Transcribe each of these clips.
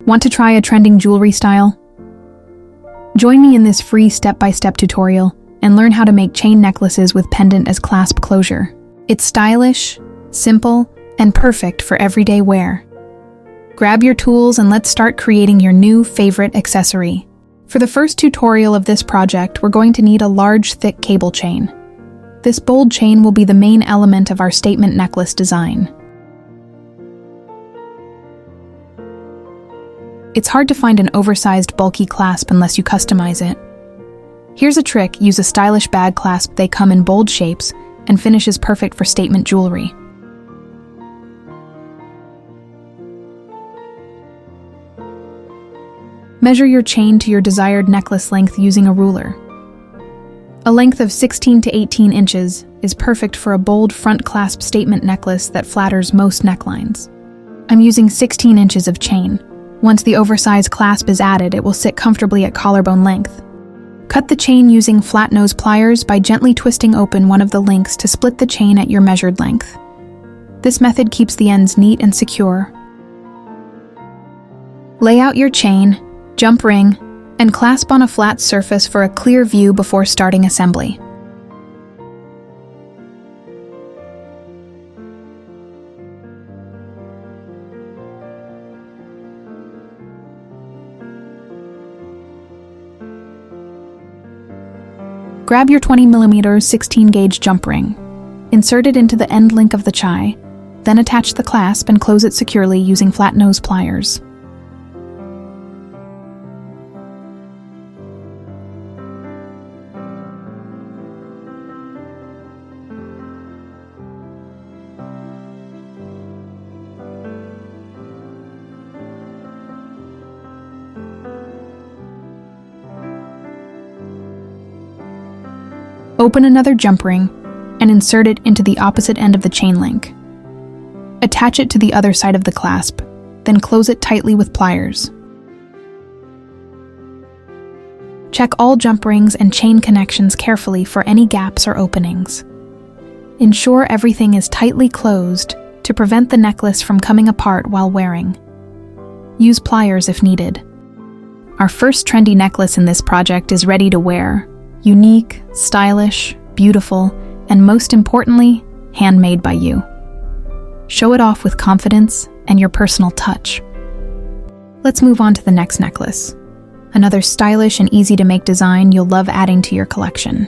Want to try a trending jewelry style? Join me in this free step-by-step tutorial and learn how to make chain necklaces with pendant as clasp closure. It's stylish, simple, and perfect for everyday wear. Grab your tools and let's start creating your new favorite accessory. For the first tutorial of this project, we're going to need a large, thick cable chain. This bold chain will be the main element of our statement necklace design. It's hard to find an oversized, bulky clasp unless you customize it. Here's a trick: use a stylish bag clasp. They come in bold shapes and finish is perfect for statement jewelry. Measure your chain to your desired necklace length using a ruler. A length of 16 to 18 inches is perfect for a bold front clasp statement necklace that flatters most necklines. I'm using 16 inches of chain. Once the oversized clasp is added, it will sit comfortably at collarbone length. Cut the chain using flat nose pliers by gently twisting open one of the links to split the chain at your measured length. This method keeps the ends neat and secure. Lay out your chain, jump ring, and clasp on a flat surface for a clear view before starting assembly. Grab your 20mm 16-gauge jump ring. Insert it into the end link of the chai, then attach the clasp and close it securely using flat nose pliers. Open another jump ring and insert it into the opposite end of the chain link. Attach it to the other side of the clasp, then close it tightly with pliers. Check all jump rings and chain connections carefully for any gaps or openings. Ensure everything is tightly closed to prevent the necklace from coming apart while wearing. Use pliers if needed. Our first trendy necklace in this project is ready to wear. Unique, stylish, beautiful, and most importantly, handmade by you. Show it off with confidence and your personal touch. Let's move on to the next necklace. Another stylish and easy-to-make design you'll love adding to your collection.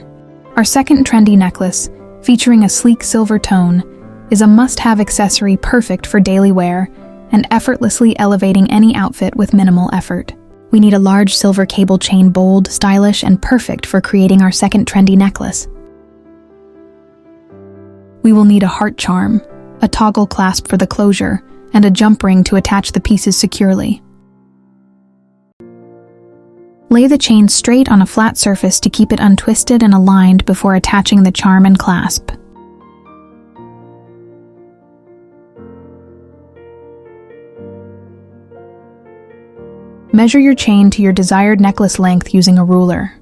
Our second trendy necklace, featuring a sleek silver tone, is a must-have accessory perfect for daily wear and effortlessly elevating any outfit with minimal effort. We need a large silver cable chain, bold, stylish, and perfect for creating our second trendy necklace. We will need a heart charm, a toggle clasp for the closure, and a jump ring to attach the pieces securely. Lay the chain straight on a flat surface to keep it untwisted and aligned before attaching the charm and clasp. Measure your chain to your desired necklace length using a ruler.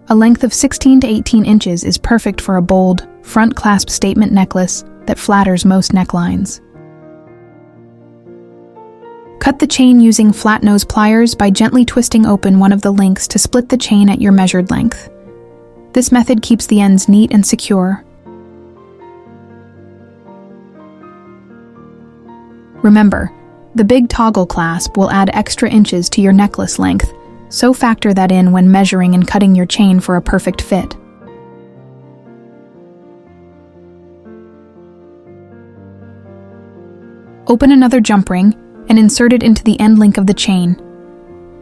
A length of 16 to 18 inches is perfect for a bold, front clasp statement necklace that flatters most necklines. Cut the chain using flat nose pliers by gently twisting open one of the links to split the chain at your measured length. This method keeps the ends neat and secure. Remember, the big toggle clasp will add extra inches to your necklace length, so factor that in when measuring and cutting your chain for a perfect fit. Open another jump ring and insert it into the end link of the chain.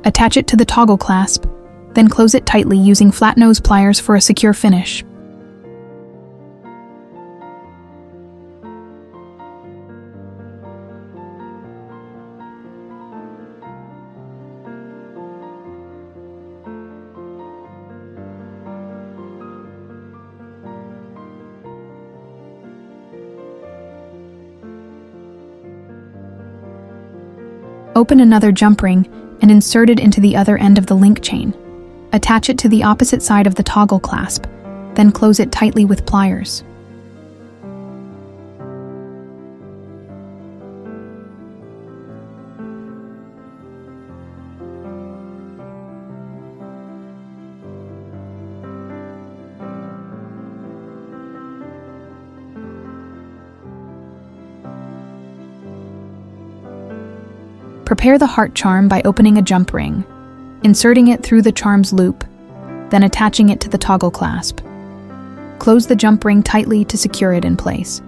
Attach it to the toggle clasp, then close it tightly using flat nose pliers for a secure finish. Open another jump ring and insert it into the other end of the link chain. Attach it to the opposite side of the toggle clasp, then close it tightly with pliers. Prepare the heart charm by opening a jump ring, inserting it through the charm's loop, then attaching it to the toggle clasp. Close the jump ring tightly to secure it in place.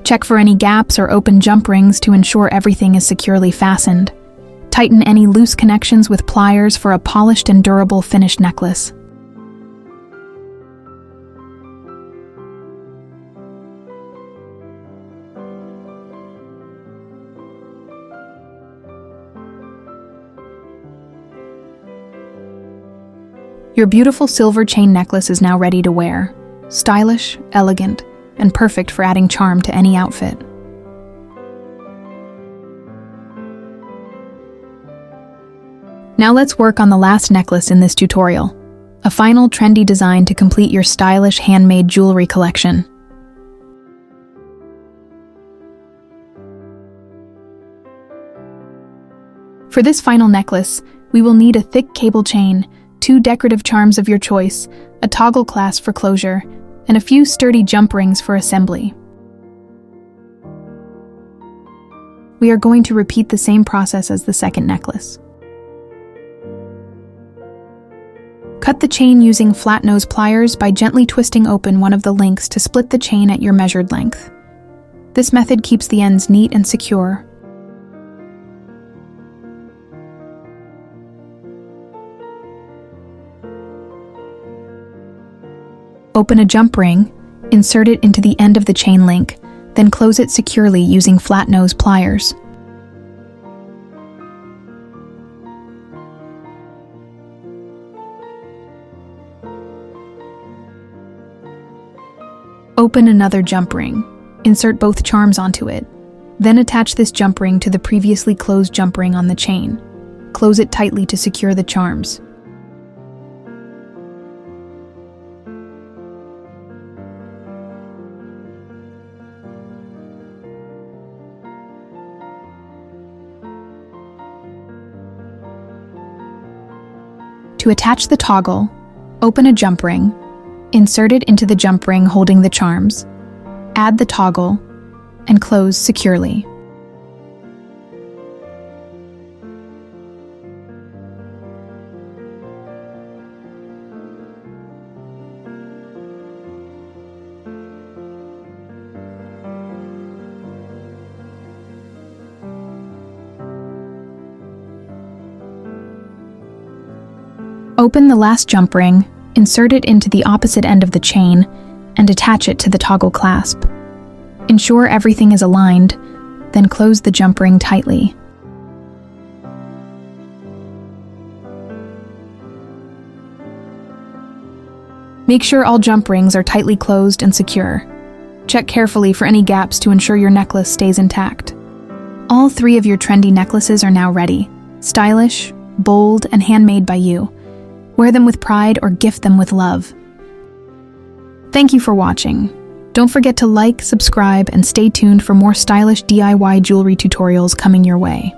Check for any gaps or open jump rings to ensure everything is securely fastened. Tighten any loose connections with pliers for a polished and durable finished necklace. Your beautiful silver chain necklace is now ready to wear. Stylish, elegant, and perfect for adding charm to any outfit. Now let's work on the last necklace in this tutorial, a final trendy design to complete your stylish handmade jewelry collection. For this final necklace, we will need a thick cable chain, 2 decorative charms of your choice, a toggle clasp for closure, and a few sturdy jump rings for assembly. We are going to repeat the same process as the second necklace. Cut the chain using flat nose pliers by gently twisting open one of the links to split the chain at your measured length. This method keeps the ends neat and secure. Open a jump ring, insert it into the end of the chain link, then close it securely using flat nose pliers. Open another jump ring, insert both charms onto it, then attach this jump ring to the previously closed jump ring on the chain. Close it tightly to secure the charms. To attach the toggle, open a jump ring, insert it into the jump ring holding the charms, add the toggle, and close securely. Open the last jump ring, insert it into the opposite end of the chain, and attach it to the toggle clasp. Ensure everything is aligned, then close the jump ring tightly. Make sure all jump rings are tightly closed and secure. Check carefully for any gaps to ensure your necklace stays intact. All 3 of your trendy necklaces are now ready. Stylish, bold, and handmade by you. Wear them with pride or gift them with love. Thank you for watching. Don't forget to like, subscribe, and stay tuned for more stylish DIY jewelry tutorials coming your way.